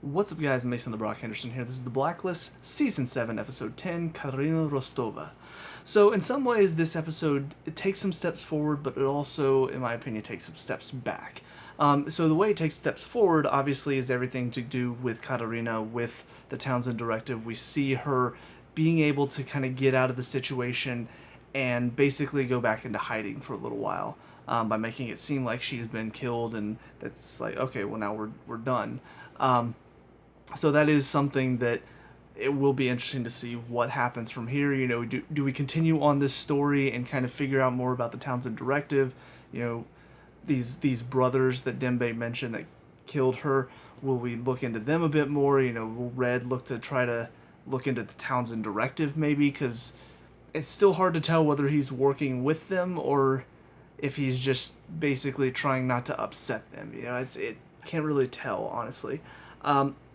What's up, guys? Mason the Brock Henderson here. This is the Blacklist, Season 7, Episode 10, Katarina Rostova. So, in some ways, this episode, it takes some steps forward, but it also, in my opinion, takes some steps back. So the way it takes steps forward, obviously, is everything to do with Katarina, with the Townsend Directive. We see her being able to kind of get out of the situation and basically go back into hiding for a little while, by making it seem like she's been killed, and that's like, okay, well, now we're done. So that is something that it will be interesting to see what happens from here. Do we continue on this story and kind of figure out more about the Townsend Directive? These brothers that Dembe mentioned that killed her. Will we look into them a bit more? Will Red look to try to look into the Townsend Directive maybe? Because it's still hard to tell whether he's working with them or if he's just basically trying not to upset them. It can't really tell, honestly.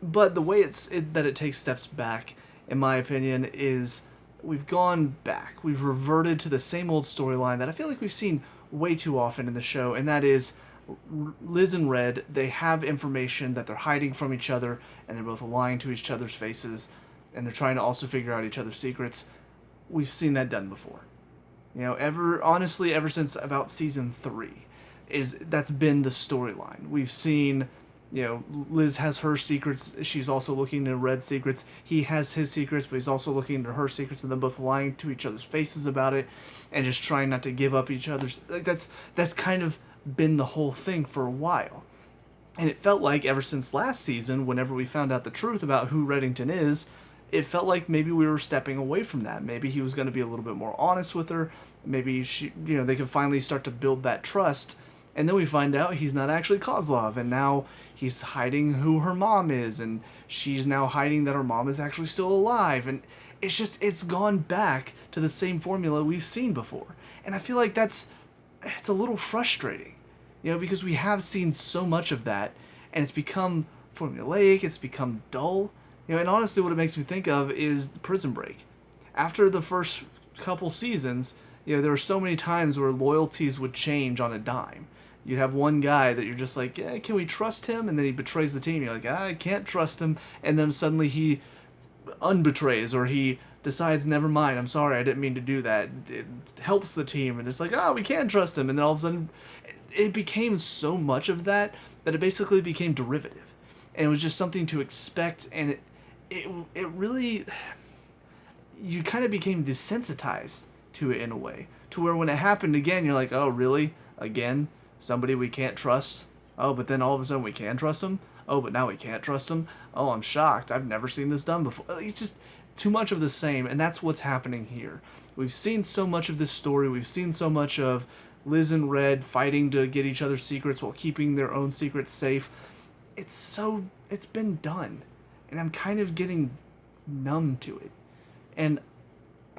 But the way that it takes steps back, in my opinion, is we've gone back. We've reverted to the same old storyline that I feel like we've seen way too often in the show, and that is Liz and Red. They have information that they're hiding from each other, and they're both lying to each other's faces, and they're trying to also figure out each other's secrets. We've seen that done before. Ever since about season 3, that's been the storyline. We've seen, Liz has her secrets. She's also looking into Red's secrets. He has his secrets, but he's also looking into her secrets, and they're both lying to each other's faces about it, and just trying not to give up each other's. That's kind of been the whole thing for a while, and it felt like ever since last season, whenever we found out the truth about who Reddington is, it felt like maybe we were stepping away from that. Maybe he was going to be a little bit more honest with her. Maybe they could finally start to build that trust. And then we find out he's not actually Kozlov, and now he's hiding who her mom is, and she's now hiding that her mom is actually still alive. And it's gone back to the same formula we've seen before. And I feel like it's a little frustrating, because we have seen so much of that, and it's become formulaic, it's become dull. And honestly, what it makes me think of is Prison Break. After the first couple seasons, there were so many times where loyalties would change on a dime. You'd have one guy that you're just like, yeah, can we trust him? And then he betrays the team. You're like, I can't trust him. And then suddenly he unbetrays, or he decides, never mind, I'm sorry, I didn't mean to do that. It helps the team. And it's like, we can trust him. And then all of a sudden, it became so much of that it basically became derivative. And it was just something to expect. And it really, you kind of became desensitized to it in a way. To where when it happened again, you're like, oh, really? Again? Somebody we can't trust? Oh, but then all of a sudden we can trust them? Oh, but now we can't trust them? Oh, I'm shocked. I've never seen this done before. It's just too much of the same, and that's what's happening here. We've seen so much of this story. We've seen so much of Liz and Red fighting to get each other's secrets while keeping their own secrets safe. It's been done, and I'm kind of getting numb to it. And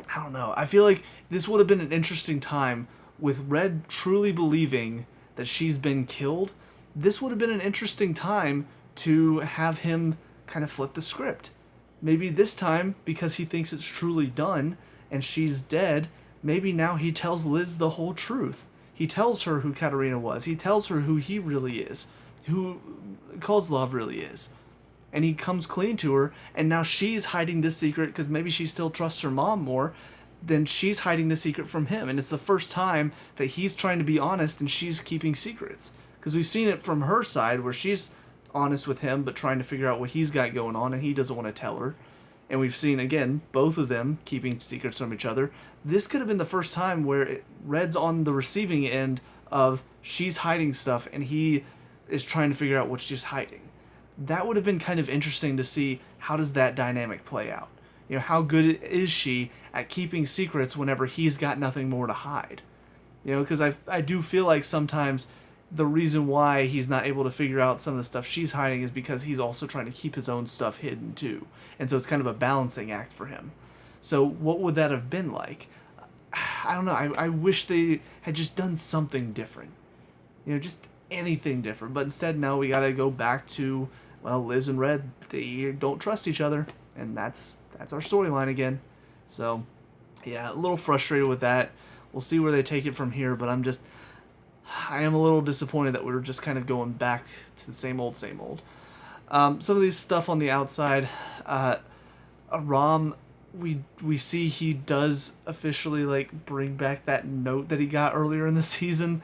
I don't know. I feel like this would have been an interesting time with Red truly believing that she's been killed. This would have been an interesting time to have him kind of flip the script. Maybe this time, because he thinks it's truly done and she's dead, maybe now he tells Liz the whole truth. He tells her who Katarina was. He tells her who he really is, who Kozlov really is. And he comes clean to her, and now she's hiding this secret because maybe she still trusts her mom more. Then she's hiding the secret from him, and it's the first time that he's trying to be honest and she's keeping secrets. Because we've seen it from her side where she's honest with him but trying to figure out what he's got going on, and he doesn't want to tell her. And we've seen, again, both of them keeping secrets from each other. This could have been the first time where Red's on the receiving end of she's hiding stuff and he is trying to figure out what she's hiding. That would have been kind of interesting to see how does that dynamic play out. How good is she at keeping secrets whenever he's got nothing more to hide? Because I do feel like sometimes the reason why he's not able to figure out some of the stuff she's hiding is because he's also trying to keep his own stuff hidden too. And so it's kind of a balancing act for him. So what would that have been like? I don't know. I wish they had just done something different. Just anything different. But instead, now we got to go back to, well, Liz and Red, they don't trust each other. And that's our storyline again. So, yeah, a little frustrated with that. We'll see where they take it from here, but I am a little disappointed that we're just kind of going back to the same old, same old. Some of these stuff on the outside, Aram, we see he does officially like bring back that note that he got earlier in the season.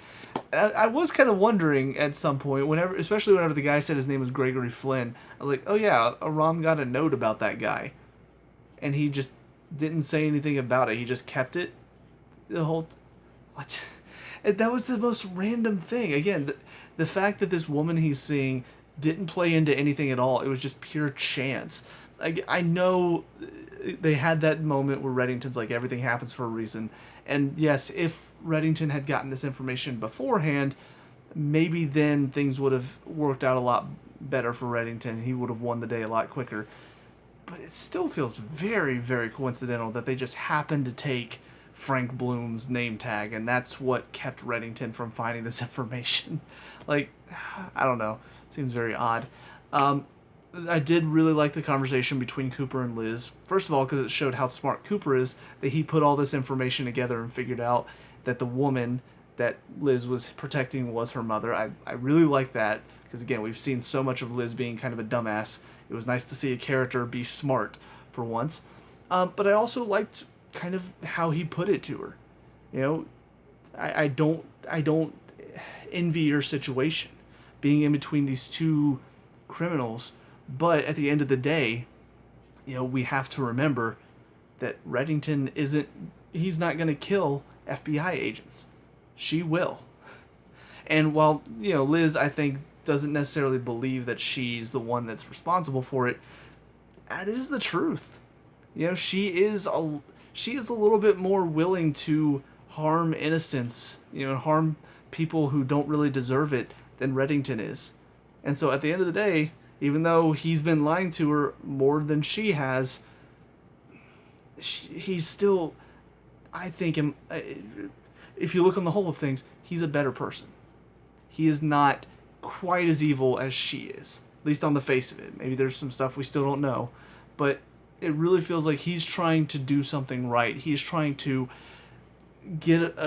I was kind of wondering at some point, especially whenever the guy said his name was Gregory Flynn, I was like, oh yeah, Aram got a note about that guy, and he just didn't say anything about it. He just kept it the whole. What? And that was the most random thing. Again, the fact that this woman he's seeing didn't play into anything at all. It was just pure chance. I know they had that moment where Reddington's like, everything happens for a reason. And yes, if Reddington had gotten this information beforehand, maybe then things would have worked out a lot better for Reddington. He would have won the day a lot quicker. But it still feels very, very coincidental that they just happened to take Frank Bloom's name tag, and that's what kept Reddington from finding this information. Like, I don't know. It seems very odd. I did really like the conversation between Cooper and Liz. First of all, because it showed how smart Cooper is, that he put all this information together and figured out that the woman that Liz was protecting was her mother. I really like that, because again, we've seen so much of Liz being kind of a dumbass. It was nice to see a character be smart for once. But I also liked kind of how he put it to her. You know, I don't envy your situation, being in between these two criminals. But at the end of the day, you know, we have to remember that Reddington he's not going to kill FBI agents. She will. And while, you know, Liz, I think, doesn't necessarily believe that she's the one that's responsible for it, that is the truth. You know, she is a little bit more willing to harm innocents, you know, harm people who don't really deserve it than Reddington is. And so at the end of the day, even though he's been lying to her more than she has, he's still, I think, if you look on the whole of things, he's a better person. He is not quite as evil as she is, at least on the face of it. Maybe there's some stuff we still don't know, but it really feels like he's trying to do something right. He's trying to get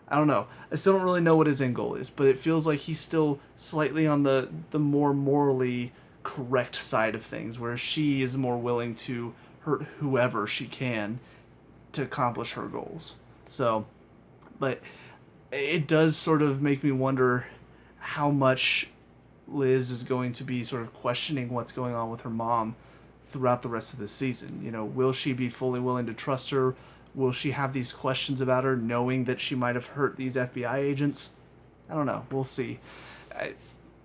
I don't know. I still don't really know what his end goal is, but it feels like he's still slightly on the more morally correct side of things, where she is more willing to hurt whoever she can to accomplish her goals. So, but it does sort of make me wonder how much Liz is going to be sort of questioning what's going on with her mom throughout the rest of the season. You know, will she be fully willing to trust her? Will she have these questions about her, knowing that she might have hurt these FBI agents? I don't know. We'll see.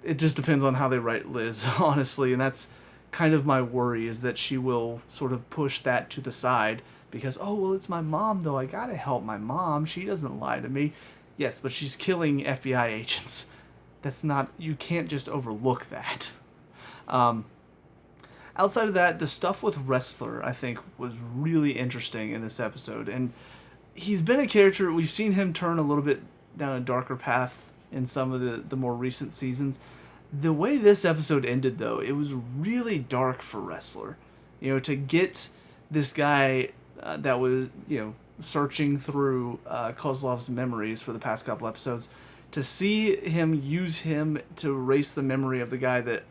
It just depends on how they write Liz, honestly, and that's kind of my worry, is that she will sort of push that to the side because, oh, well, it's my mom, though. I gotta help my mom. She doesn't lie to me. Yes, but she's killing FBI agents. That's not... You can't just overlook that. Outside of that, the stuff with Wrestler, I think, was really interesting in this episode. And he's been a character, we've seen him turn a little bit down a darker path in some of the more recent seasons. The way this episode ended, though, it was really dark for Wrestler. You know, to get this guy that was, you know, searching through Kozlov's memories for the past couple episodes, to see him use him to erase the memory of the guy that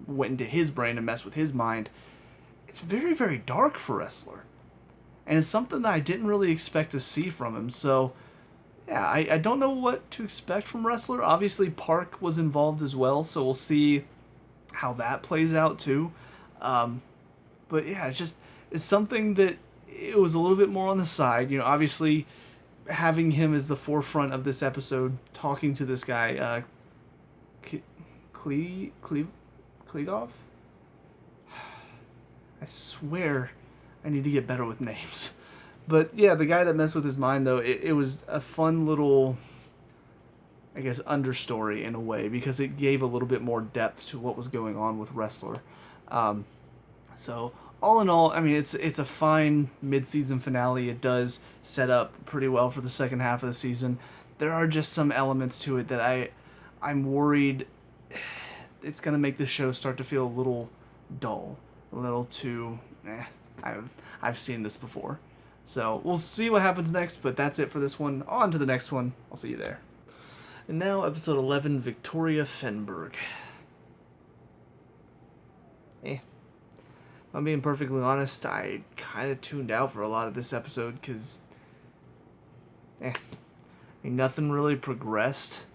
went into his brain and messed with his mind, it's very, very dark for Wrestler. And it's something that I didn't really expect to see from him. So, yeah, I don't know what to expect from Wrestler. Obviously, Park was involved as well, so we'll see how that plays out too. But yeah, it's something that it was a little bit more on the side. You know, obviously, having him as the forefront of this episode, talking to this guy, Kligov? I swear I need to get better with names. But yeah, the guy that messed with his mind, though, it was a fun little, I guess, understory in a way, because it gave a little bit more depth to what was going on with Wrestler. So, all in all, I mean, it's a fine mid-season finale. It does set up pretty well for the second half of the season. There are just some elements to it that I'm worried it's going to make the show start to feel a little dull, a little too, I've seen this before. So we'll see what happens next, but that's it for this one. On to the next one. I'll see you there. And now, episode 11, Victoria Fenberg. eh. I'm being perfectly honest, I kind of tuned out for a lot of this episode because, I mean, nothing really progressed.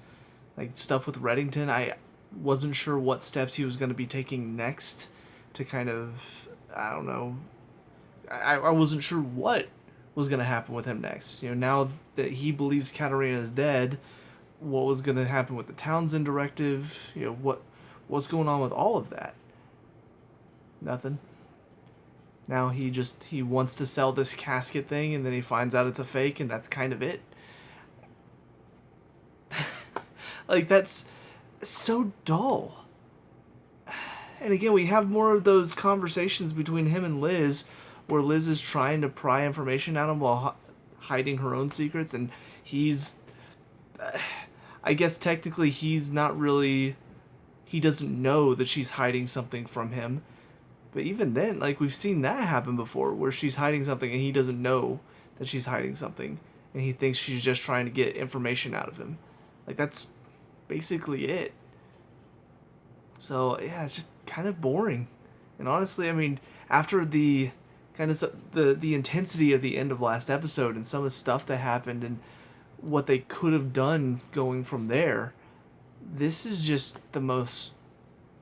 Like, stuff with Reddington, I wasn't sure what steps he was going to be taking next to kind of, I don't know, I wasn't sure what was going to happen with him next. Now that he believes Katarina is dead, what was going to happen with the Townsend directive? What's going on with all of that? Nothing. Now he wants to sell this casket thing, and then he finds out it's a fake, and that's kind of it. Like, that's so dull. And again, we have more of those conversations between him and Liz, where Liz is trying to pry information out of him while hiding her own secrets, and he's, I guess technically he's not really, he doesn't know that she's hiding something from him. But even then, like, we've seen that happen before, where she's hiding something and he doesn't know that she's hiding something, and he thinks she's just trying to get information out of him. Like, that's basically it. So yeah, it's just kind of boring. And honestly, I mean, after the kind of the intensity of the end of last episode and some of the stuff that happened and what they could have done going from there, this is just the most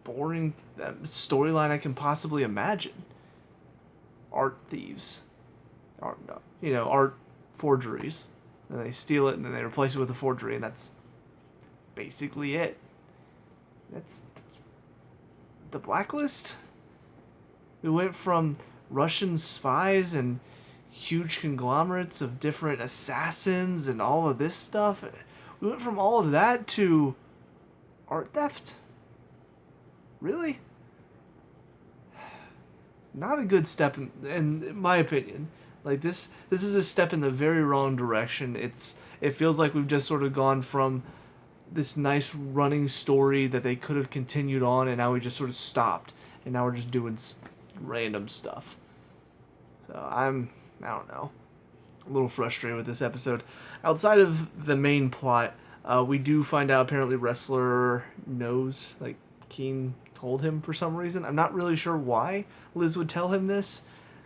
boring storyline I can possibly imagine. Art thieves, art forgeries, and they steal it and then they replace it with a forgery, and that's basically it. That's the Blacklist. We went from Russian spies and huge conglomerates of different assassins and all of this stuff. We went from all of that to art theft. Really? It's not a good step in my opinion. Like, this is a step in the very wrong direction. It feels like we've just sort of gone from this nice running story that they could have continued on, and now we just sort of stopped, and now we're just doing random stuff. So I don't know, a little frustrated with this episode. Outside of the main plot, we do find out apparently Wrestler knows, like, Keen told him for some reason. I'm not really sure why Liz would tell him this,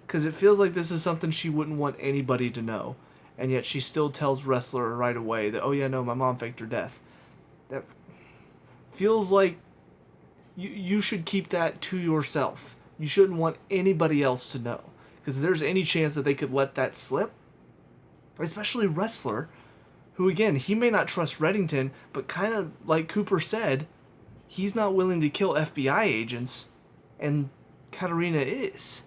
because it feels like this is something she wouldn't want anybody to know, and yet she still tells Wrestler right away that, oh yeah, no, my mom faked her death. That feels like you should keep that to yourself. You shouldn't want anybody else to know, because if there's any chance that they could let that slip, especially Wrestler, who, again, he may not trust Reddington, but kind of like Cooper said, he's not willing to kill FBI agents, and Katarina is.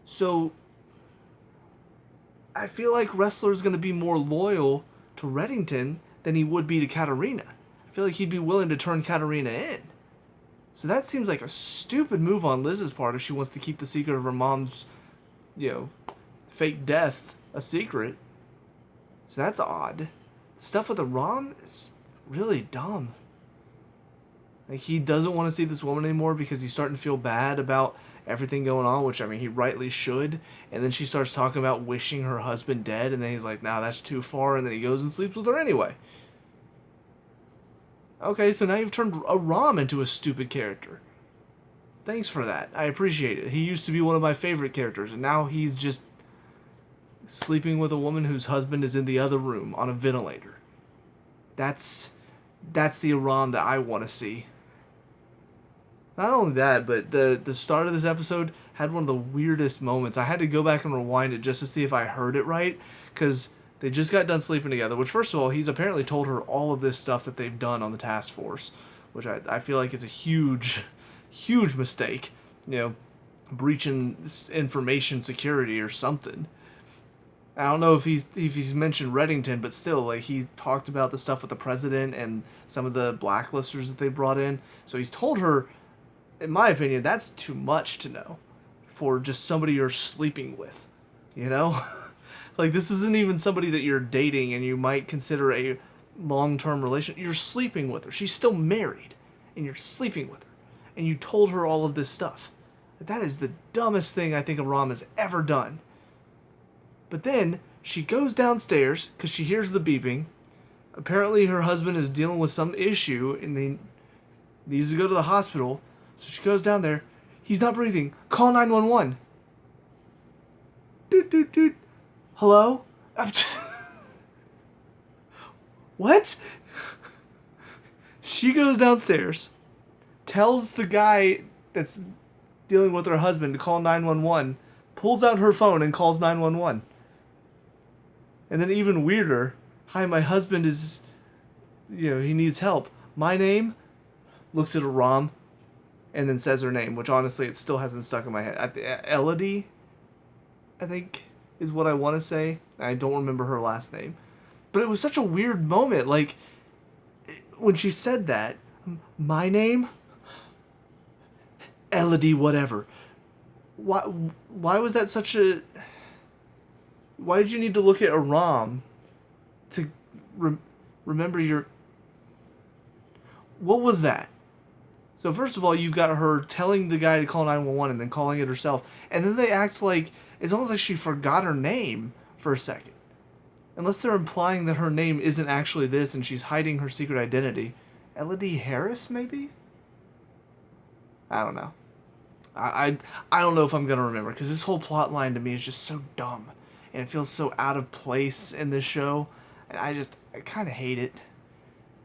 So I feel like Wrestler's going to be more loyal to Reddington than he would be to Katarina. I feel like he'd be willing to turn Katarina in. So that seems like a stupid move on Liz's part if she wants to keep the secret of her mom's, fake death a secret. So that's odd. Stuff with Aram is really dumb. Like, he doesn't want to see this woman anymore because he's starting to feel bad about everything going on, which, I mean, he rightly should. And then she starts talking about wishing her husband dead, and then he's like, nah, that's too far, and then he goes and sleeps with her anyway. Okay, so now you've turned Aram into a stupid character. Thanks for that. I appreciate it. He used to be one of my favorite characters, and now he's just sleeping with a woman whose husband is in the other room on a ventilator. That's the Aram that I want to see. Not only that, but the start of this episode had one of the weirdest moments. I had to go back and rewind it just to see if I heard it right, because they just got done sleeping together, which, first of all, he's apparently told her all of this stuff that they've done on the task force, which I feel like is a huge, huge mistake. Breaching information security or something. I don't know if he's mentioned Reddington, but still, like, he talked about the stuff with the president and some of the blacklisters that they brought in. So he's told her, in my opinion, that's too much to know for just somebody you're sleeping with, Like, this isn't even somebody that you're dating and you might consider a long-term relation. You're sleeping with her. She's still married, and you're sleeping with her. And you told her all of this stuff. That is the dumbest thing I think Aram has ever done. But then she goes downstairs because she hears the beeping. Apparently her husband is dealing with some issue and he needs to go to the hospital. So she goes down there. He's not breathing. Call 911. Doot, doot, doot. Hello? I'm just... What? She goes downstairs, tells the guy that's dealing with her husband to call 911, pulls out her phone and calls 911. And then even weirder, hi, my husband is, he needs help. My name, looks at a ROM, and then says her name, which honestly it still hasn't stuck in my head. Elodie, I think, is what I want to say. I don't remember her last name. But it was such a weird moment, like, when she said that, my name, Elodie whatever. Why was that such a... Why did you need to look at a ROM to remember your... What was that? So first of all, you've got her telling the guy to call 911 and then calling it herself. And then they act like... It's almost like she forgot her name for a second. Unless they're implying that her name isn't actually this and she's hiding her secret identity. Elodie Harris, maybe? I don't know. I don't know if I'm going to remember, because this whole plot line to me is just so dumb. And it feels so out of place in this show. And I kind of hate it.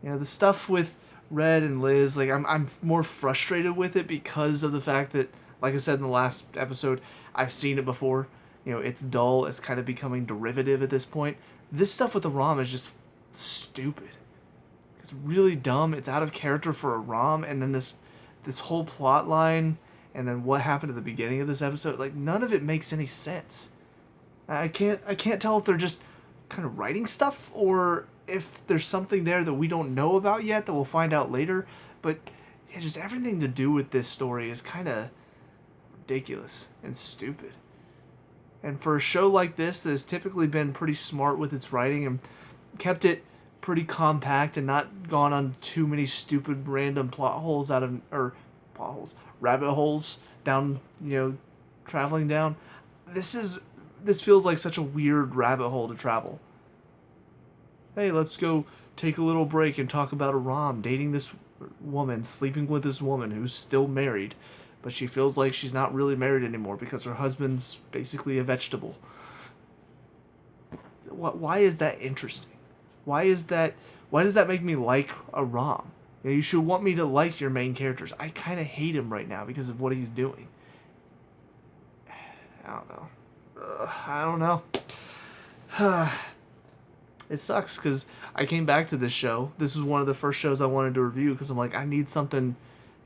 The stuff with Red and Liz, like, I'm more frustrated with it because of the fact that, like I said in the last episode, I've seen it before. It's dull. It's kind of becoming derivative at this point. This stuff with the ROM is just stupid. It's really dumb. It's out of character for a ROM. And then this whole plot line, and then what happened at the beginning of this episode, like, none of it makes any sense. I can't tell if they're just kind of writing stuff or if there's something there that we don't know about yet that we'll find out later. But just everything to do with this story is kind of ridiculous and stupid. And for a show like this that has typically been pretty smart with its writing and kept it pretty compact and not gone on too many stupid random rabbit holes down, traveling down. This feels like such a weird rabbit hole to travel. Hey, let's go take a little break and talk about a ROM dating this woman, sleeping with this woman who's still married. But she feels like she's not really married anymore because her husband's basically a vegetable. Why is that interesting? Why does that make me like a ROM? You should want me to like your main characters. I kind of hate him right now because of what he's doing. I don't know. It sucks because I came back to this show. This was one of the first shows I wanted to review because I'm like, I need something...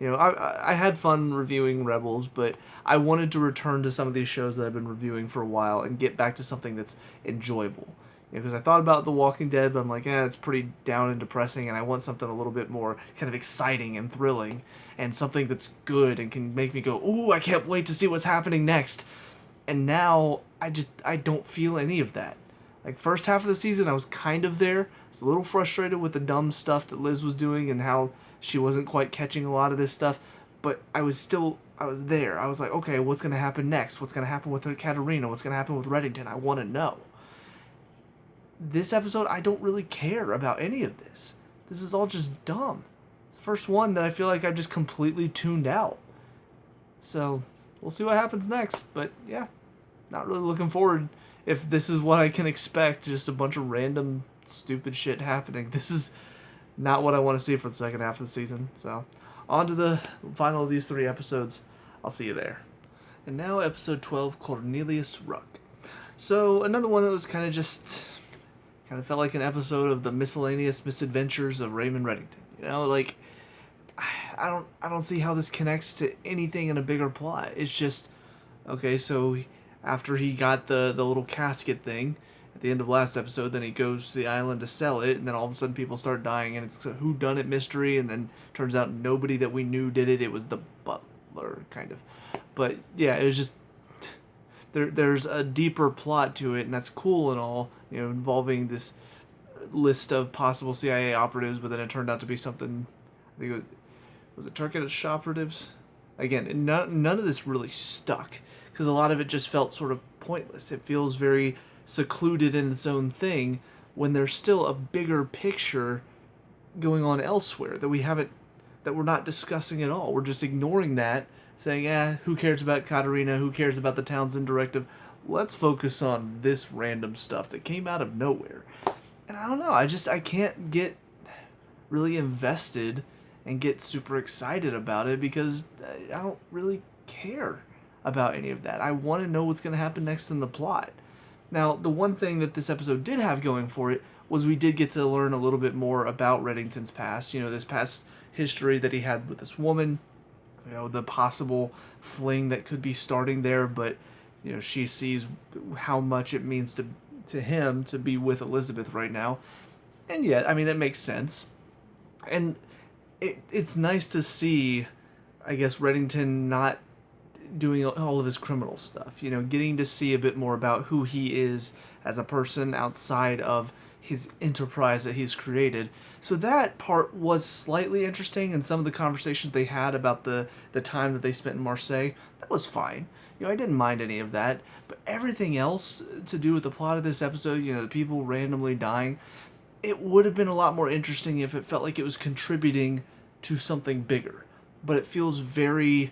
I had fun reviewing Rebels, but I wanted to return to some of these shows that I've been reviewing for a while and get back to something that's enjoyable. Because I thought about The Walking Dead, but I'm like, it's pretty down and depressing, and I want something a little bit more kind of exciting and thrilling, and something that's good and can make me go, ooh, I can't wait to see what's happening next. And now, I don't feel any of that. Like, first half of the season, I was kind of there. I was a little frustrated with the dumb stuff that Liz was doing and how she wasn't quite catching a lot of this stuff, but I was there. I was like, okay, what's going to happen next? What's going to happen with Katarina? What's going to happen with Reddington? I want to know. This episode, I don't really care about any of this. This is all just dumb. It's the first one that I feel like I've just completely tuned out. So, we'll see what happens next, but yeah, not really looking forward if this is what I can expect, just a bunch of random stupid shit happening. This is not what I want to see for the second half of the season. So, on to the final of these 3 episodes. I'll see you there. And now, episode 12, Cornelius Ruck. So, another one that was kind of felt like an episode of the miscellaneous misadventures of Raymond Reddington. Like, I don't see how this connects to anything in a bigger plot. It's just, okay, so after he got the little casket thing at the end of last episode, then he goes to the island to sell it, and then all of a sudden people start dying, and it's a whodunit mystery, and then turns out nobody that we knew did it. It was the butler, kind of. But yeah, it was just... There's a deeper plot to it, and that's cool and all, involving this list of possible CIA operatives, but then it turned out to be something... I think was it Turkish operatives? Again, none of this really stuck, because a lot of it just felt sort of pointless. It feels very secluded in its own thing, when there's still a bigger picture going on elsewhere that we're not discussing at all. We're just ignoring that, saying, who cares about Katarina? Who cares about the Townsend Directive? Let's focus on this random stuff that came out of nowhere. And I don't know, I can't get really invested and get super excited about it because I don't really care about any of that. I want to know what's going to happen next in the plot. Now, the one thing that this episode did have going for it was we did get to learn a little bit more about Reddington's past. This past history that he had with this woman, the possible fling that could be starting there, but, she sees how much it means to him to be with Elizabeth right now. And yet, it makes sense. And it's nice to see, I guess, Reddington not doing all of his criminal stuff, getting to see a bit more about who he is as a person outside of his enterprise that he's created. So that part was slightly interesting, and some of the conversations they had about the time that they spent in Marseille, that was fine. I didn't mind any of that, but everything else to do with the plot of this episode, the people randomly dying, it would have been a lot more interesting if it felt like it was contributing to something bigger. But it feels very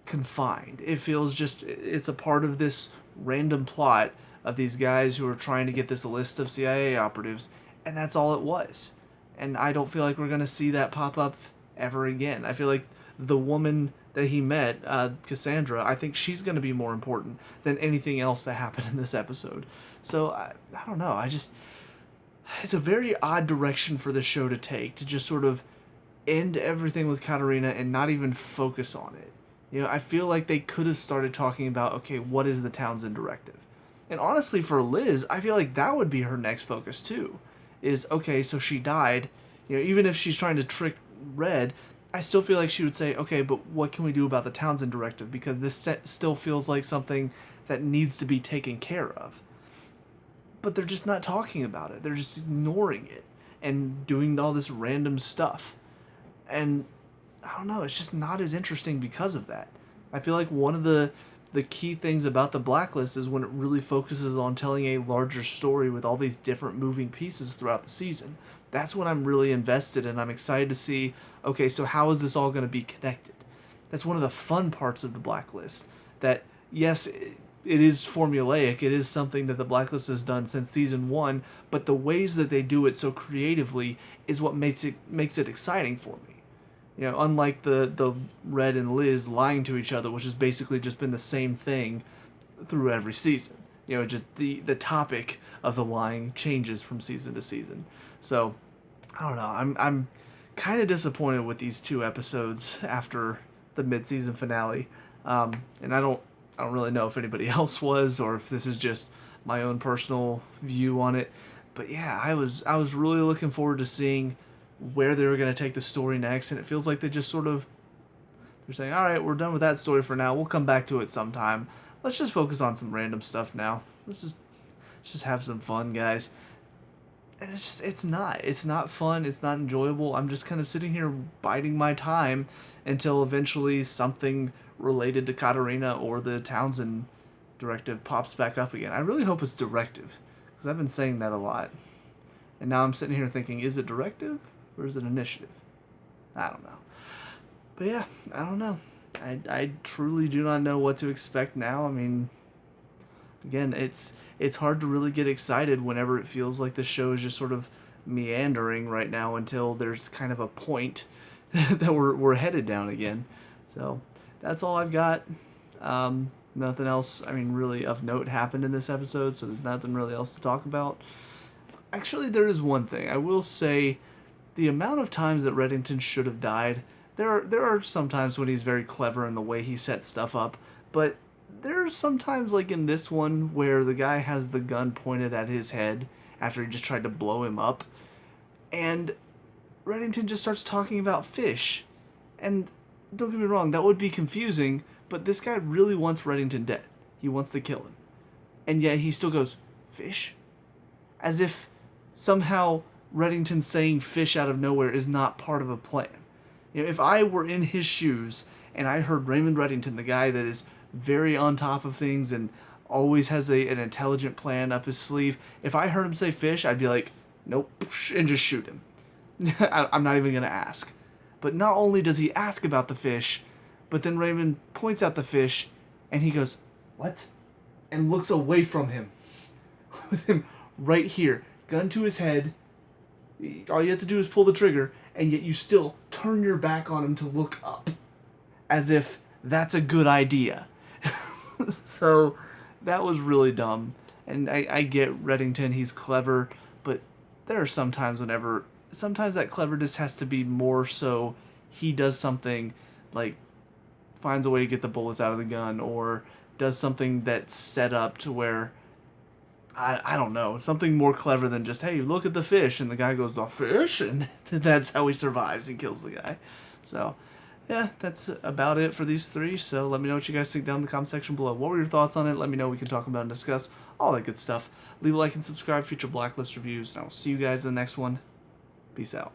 confined. It feels it's a part of this random plot of these guys who are trying to get this list of CIA operatives, and that's all it was. And I don't feel like we're going to see that pop up ever again. I feel like the woman that he met, Cassandra, I think she's going to be more important than anything else that happened in this episode. So, I don't know. It's a very odd direction for the show to take, to just sort of end everything with Katarina and not even focus on it. I feel like they could have started talking about, okay, what is the Townsend Directive? And honestly, for Liz, I feel like that would be her next focus too. Is, okay, so she died. Even if she's trying to trick Red, I still feel like she would say, okay, but what can we do about the Townsend Directive? Because this set still feels like something that needs to be taken care of. But they're just not talking about it. They're just ignoring it and doing all this random stuff. And I don't know, it's just not as interesting because of that. I feel like one of the key things about the Blacklist is when it really focuses on telling a larger story with all these different moving pieces throughout the season. That's when I'm really invested, and I'm excited to see, okay, so how is this all going to be connected? That's one of the fun parts of the Blacklist. That, yes, it is formulaic, it is something that the Blacklist has done since season 1, but the ways that they do it so creatively is what makes it exciting for me. Unlike the Red and Liz lying to each other, which has basically just been the same thing through every season. Just the topic of the lying changes from season to season. So, I don't know. I'm kind of disappointed with these 2 episodes after the mid-season finale. And I don't really know if anybody else was, or if this is just my own personal view on it. But yeah, I was really looking forward to seeing where they were going to take the story next, and it feels like they're saying, all right, we're done with that story for now. We'll come back to it sometime. Let's just focus on some random stuff now. Let's just have some fun, guys. And it's not fun. It's not enjoyable. I'm just kind of sitting here biding my time until eventually something related to Katarina or the Townsend Directive pops back up again. I really hope it's Directive, because I've been saying that a lot. And now I'm sitting here thinking, is it Directive or is it Initiative? I don't know. But yeah, I don't know. I truly do not know what to expect now. Again, it's hard to really get excited whenever it feels like the show is just sort of meandering right now until there's kind of a point that we're headed down again. So that's all I've got. Nothing else, really of note happened in this episode, so there's nothing really else to talk about. Actually, there is one thing. I will say the amount of times that Reddington should have died, there are some times when he's very clever in the way he sets stuff up, but there's sometimes, like in this one, where the guy has the gun pointed at his head after he just tried to blow him up, and Reddington just starts talking about fish. And don't get me wrong, that would be confusing, but this guy really wants Reddington dead. He wants to kill him. And yet he still goes, fish? As if somehow Reddington saying fish out of nowhere is not part of a plan. If I were in his shoes and I heard Raymond Reddington, the guy that is very on top of things and always has an intelligent plan up his sleeve, if I heard him say fish, I'd be like, nope, and just shoot him. I'm not even going to ask. But not only does he ask about the fish, But then Raymond points out the fish, and he goes, "What?" and looks away from him. With him right here, gun to his head. All you have to do is pull the trigger, and yet you still turn your back on him to look up. As if that's a good idea. So that was really dumb. And I get Reddington, he's clever, but there are sometimes sometimes that cleverness has to be more so he does something like finds a way to get the bullets out of the gun, or does something that's set up to where, I don't know, something more clever than just, hey, look at the fish, and the guy goes, the fish? And that's how he survives and kills the guy. So, yeah, that's about it for these three. So let me know what you guys think down in the comment section below. What were your thoughts on it? Let me know. We can talk about and discuss all that good stuff. Leave a like and subscribe for future Blacklist reviews, and I will see you guys in the next one. Peace out.